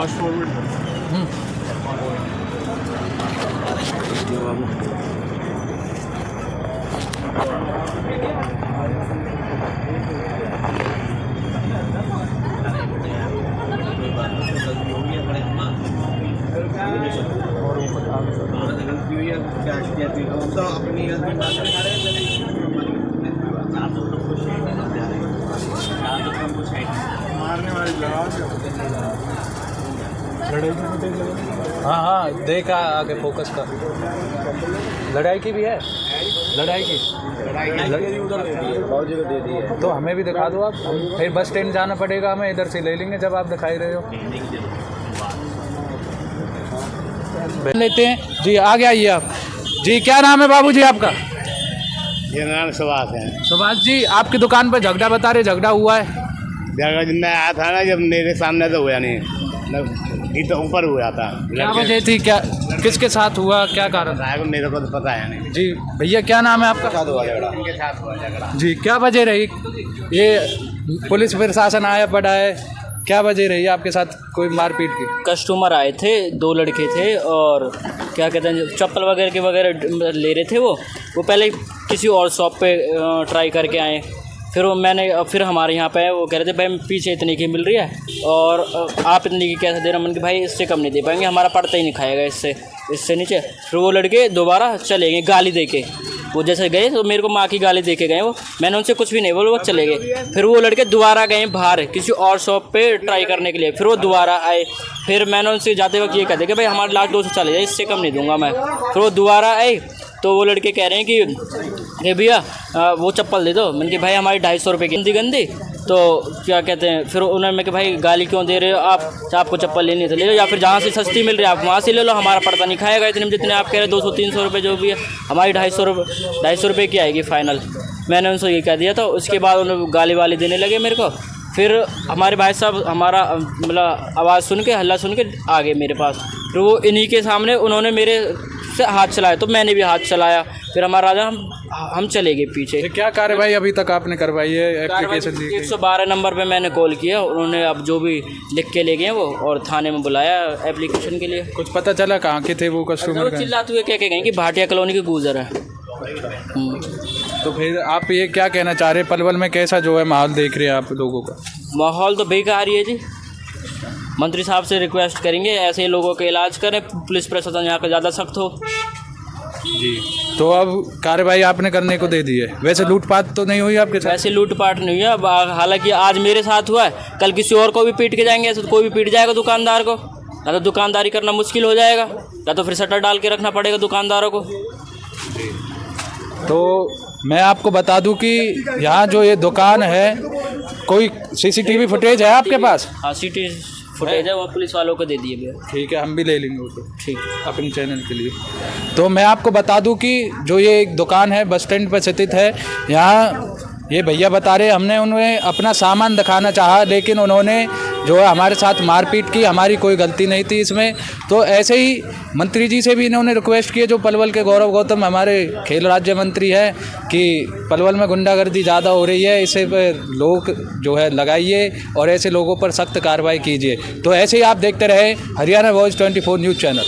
Fast forward मारने वाली हाँ हाँ देखा आगे फोकस का। लड़ाई की भी है, लड़ाई की तो हमें भी दिखा दो आप। हम फिर बस स्टैंड जाना पड़ेगा, हमें इधर से ले लेंगे जब आप दिखाई रहे हो। लेते हैं जी, आगे आइए आप जी। क्या नाम है बाबूजी आपका? मेरा नाम सुभाष है। सुभाष जी, आपकी दुकान पर झगड़ा बता रहे, झगड़ा हुआ है? झगड़ा जब मैं आया था ना, जब मेरे सामने तो हुआ नहीं, ये तो ऊपर हुआ था। क्या वजह थी, क्या किसके साथ हुआ, क्या कारण? मेरे को तो पता है नहीं जी भैया, क्या नाम है आपका? इनके साथ हुआ झगड़ा। जी, क्या वजह रही? ये पुलिस प्रशासन आया पड़ा है, क्या वजह रही आपके साथ कोई मारपीट की? कस्टमर आए थे, 2 लड़के थे और क्या कहते हैं चप्पल वगैरह के वगैरह ले रहे थे। वो पहले किसी और शॉप पे ट्राई करके आए। फिर हमारे यहाँ पे वो कह रहे थे भाई पीछे इतनी की मिल रही है और आप इतनी की कैसे दे रहे हो? मैंने कि भाई इससे कम नहीं दे पाएंगे, हमारा पड़ता ही नहीं खाएगा इससे नीचे। फिर वो लड़के दोबारा चले गए गाली दे के। वो जैसे गए तो मेरे को माँ की गाली दे के गए वो, मैंने उनसे कुछ भी नहीं बोला, वो चले गए। फिर वो लड़के दोबारा गए बाहर किसी और शॉप पे ट्राई करने के लिए। फिर वो दोबारा आए, फिर मैंने उनसे जाते वक्त ये कह दिया कि भाई हमारे लास्ट 200 चले जाए, इससे कम नहीं दूंगा मैं। फिर वो दोबारा आए तो वो लड़के कह रहे हैं कि भैया वो चप्पल दे दो। मैंने कि भाई हमारी 250 रुपये की गंदी। तो क्या कहते हैं फिर उन्होंने कि भाई गाली क्यों दे रहे हो आप, आपको चप्पल लेनी है तो ले लो, या फिर जहाँ से सस्ती मिल रही है आप वहाँ से ले लो, हमारा पड़ता नहीं खाएगा इतने में जितने आप कह रहे 200-300 रुपये जो भी है, हमारी 250 रुपये की आएगी फ़ाइनल। मैंने उनसे ये कह दिया था। उसके बाद उन्होंने गाली वाली देने लगे मेरे को। फिर हमारे भाई साहब हमारा मतलब आवाज़ सुन के, हल्ला सुन के आ गए मेरे पास। फिर वो इन्हीं के सामने उन्होंने मेरे से हाथ चलाया तो मैंने भी हाथ चलाया। फिर हमारा राजा हम चले गए पीछे। क्या कार्रवाई अभी तक आपने करवाई है? एप्लीकेशन दी? 112 नंबर पे मैंने कॉल किया, उन्होंने अब जो भी लिख के ले गए वो और थाने में बुलाया एप्लीकेशन के लिए। कुछ पता चला कहाँ के थे वो कस्टमर? चिल्लाते हुए कह के गए कि भाटिया कॉलोनी के गुजर है। तो फिर आप ये क्या कहना चाह रहे हैं, पलवल में कैसा जो है माहौल देख रहे हैं आप लोगों का? माहौल तो बेकार ही है जी। मंत्री साहब से रिक्वेस्ट करेंगे ऐसे लोगों का इलाज करें, पुलिस प्रशासन यहाँ पर ज़्यादा सख्त हो जी। तो अब कार्रवाई आपने करने को दे दी है। वैसे लूटपाट तो नहीं हुई आपके साथ? वैसे लूटपाट नहीं हुई है, हालांकि आज मेरे साथ हुआ है, कल किसी और को भी पीट के जाएंगे, ऐसे तो कोई भी पीट जाएगा दुकानदार को। या तो दुकानदारी करना मुश्किल हो जाएगा, या तो फिर शटर डाल के रखना पड़ेगा दुकानदारों को। तो मैं आपको बता दूं कि यहाँ जो ये दुकान है, कोई सीसीटीवी फुटेज है आपके पास? हाँ, सीटी फुटेज है, वो पुलिस वालों को दे दिए भैया। ठीक है, हम भी ले लेंगे उसको, ठीक अपने चैनल के लिए। तो मैं आपको बता दूं कि जो ये एक दुकान है बस स्टैंड पर स्थित है, यहाँ ये भैया बता रहे हमने उन्हें अपना सामान दिखाना चाहा, लेकिन उन्होंने जो है हमारे साथ मारपीट की। हमारी कोई गलती नहीं थी इसमें। तो ऐसे ही मंत्री जी से भी इन्होंने रिक्वेस्ट किया, जो पलवल के गौरव गौतम हमारे खेल राज्य मंत्री हैं, कि पलवल में गुंडागर्दी ज़्यादा हो रही है, इसे पर लोग जो है लगाइए और ऐसे लोगों पर सख्त कार्रवाई कीजिए। तो ऐसे ही आप देखते रहे हरियाणा वॉइस 24 न्यूज़ चैनल।